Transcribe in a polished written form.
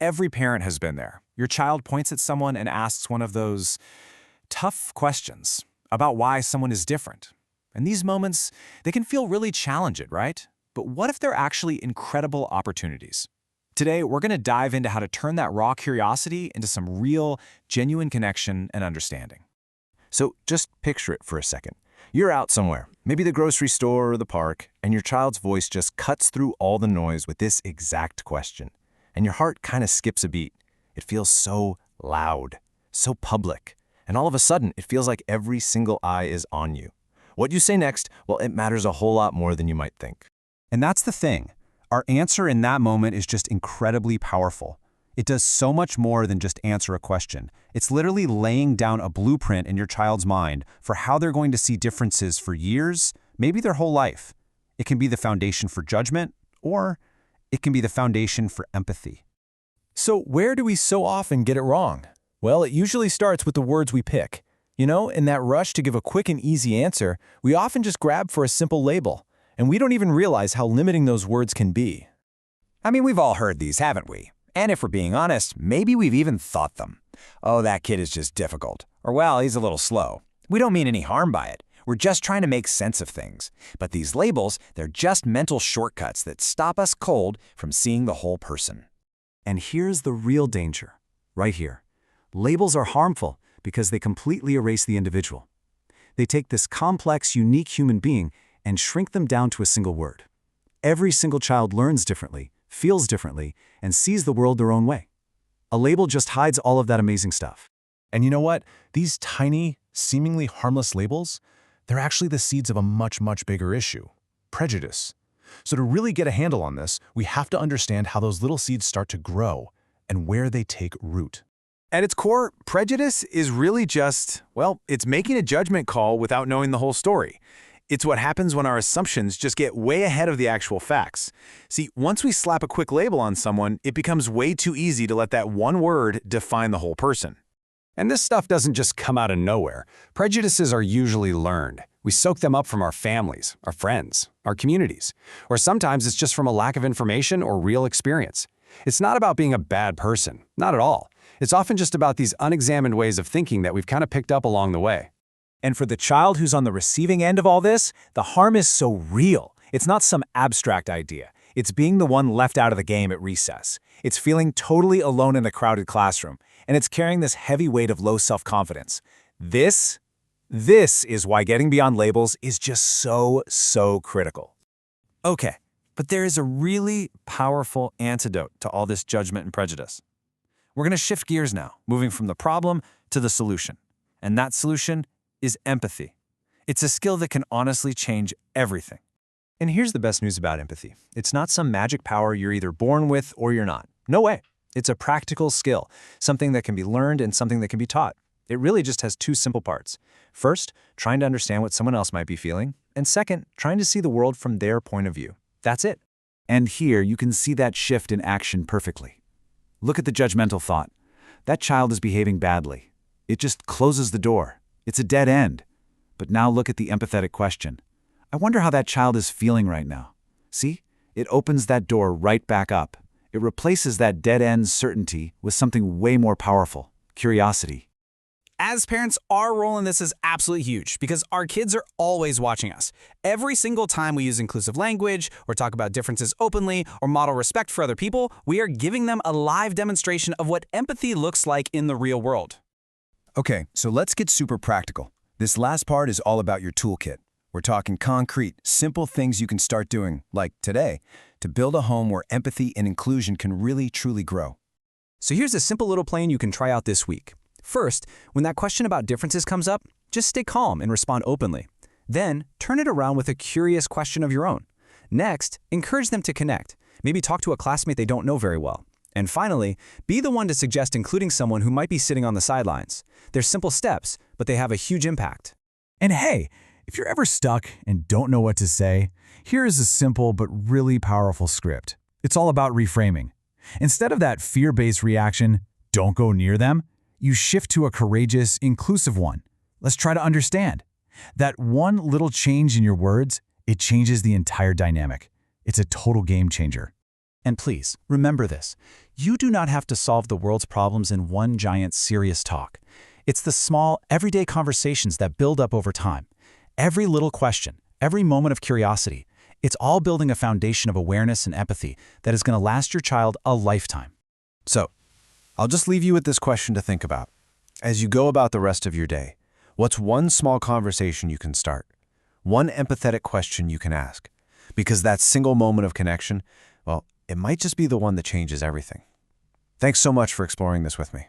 Every parent has been there. Your child points at someone and asks one of those tough questions about why someone is different. And these moments, they can feel really challenging, right? But what if they're actually incredible opportunities? Today, we're going to dive into how to turn that raw curiosity into some real, genuine connection and understanding. So just picture it for a second. You're out somewhere, maybe the grocery store or the park, and your child's voice just cuts through all the noise with this exact question. And your heart kind of skips a beat. It feels so loud, so public. And all of a sudden, it feels like every single eye is on you. What you say next, well, it matters a whole lot more than you might think. And that's the thing. Our answer in that moment is just incredibly powerful. It does so much more than just answer a question. It's literally laying down a blueprint in your child's mind for how they're going to see differences for years, maybe their whole life. It can be the foundation for judgment, or it can be the foundation for empathy. So where do we so often get it wrong? Well, it usually starts with the words we pick. In that rush to give a quick and easy answer, we often just grab for a simple label, and we don't even realize how limiting those words can be. We've all heard these, haven't we? And if we're being honest, maybe we've even thought them. Oh, that kid is just difficult. Or, well, he's a little slow. We don't mean any harm by it. We're just trying to make sense of things. But these labels, they're just mental shortcuts that stop us cold from seeing the whole person. And here's the real danger, right here. Labels are harmful because they completely erase the individual. They take this complex, unique human being and shrink them down to a single word. Every single child learns differently, feels differently, and sees the world their own way. A label just hides all of that amazing stuff. And you know what? These tiny, seemingly harmless labels, they're actually the seeds of a much, much bigger issue: prejudice. So to really get a handle on this, we have to understand how those little seeds start to grow and where they take root. At its core, prejudice is really just, it's making a judgment call without knowing the whole story. It's what happens when our assumptions just get way ahead of the actual facts. See, once we slap a quick label on someone, it becomes way too easy to let that one word define the whole person. And this stuff doesn't just come out of nowhere. Prejudices are usually learned. We soak them up from our families, our friends, our communities. Or sometimes it's just from a lack of information or real experience. It's not about being a bad person, not at all. It's often just about these unexamined ways of thinking that we've kind of picked up along the way. And for the child who's on the receiving end of all this, the harm is so real. It's not some abstract idea. It's being the one left out of the game at recess. It's feeling totally alone in the crowded classroom, and it's carrying this heavy weight of low self-confidence. This is why getting beyond labels is just so critical. Okay, but there is a really powerful antidote to all this judgment and prejudice. We're going to shift gears now, moving from the problem to the solution. And that solution is empathy. It's a skill that can honestly change everything. And here's the best news about empathy. It's not some magic power you're either born with or you're not. No way. It's a practical skill, something that can be learned and something that can be taught. It really just has two simple parts. First, trying to understand what someone else might be feeling. And second, trying to see the world from their point of view. That's it. And here you can see that shift in action perfectly. Look at the judgmental thought. That child is behaving badly. It just closes the door. It's a dead end. But now look at the empathetic question. I wonder how that child is feeling right now. See? It opens that door right back up. It replaces that dead-end certainty with something way more powerful: curiosity. As parents, our role in this is absolutely huge because our kids are always watching us. Every single time we use inclusive language, or talk about differences openly, or model respect for other people, we are giving them a live demonstration of what empathy looks like in the real world. Okay, so let's get super practical. This last part is all about your toolkit. We're talking concrete, simple things you can start doing, like today, to build a home where empathy and inclusion can really, truly grow. So here's a simple little plan you can try out this week. First, when that question about differences comes up, just stay calm and respond openly. Then, turn it around with a curious question of your own. Next, encourage them to connect. Maybe talk to a classmate they don't know very well. And finally, be the one to suggest including someone who might be sitting on the sidelines. They're simple steps, but they have a huge impact. And hey, if you're ever stuck and don't know what to say, here is a simple but really powerful script. It's all about reframing. Instead of that fear-based reaction, don't go near them, you shift to a courageous, inclusive one. Let's try to understand. That one little change in your words, it changes the entire dynamic. It's a total game changer. And please, remember this. You do not have to solve the world's problems in one giant serious talk. It's the small, everyday conversations that build up over time. Every little question, every moment of curiosity, it's all building a foundation of awareness and empathy that is going to last your child a lifetime. So, I'll just leave you with this question to think about. As you go about the rest of your day, what's one small conversation you can start? One empathetic question you can ask? Because that single moment of connection, well, it might just be the one that changes everything. Thanks so much for exploring this with me.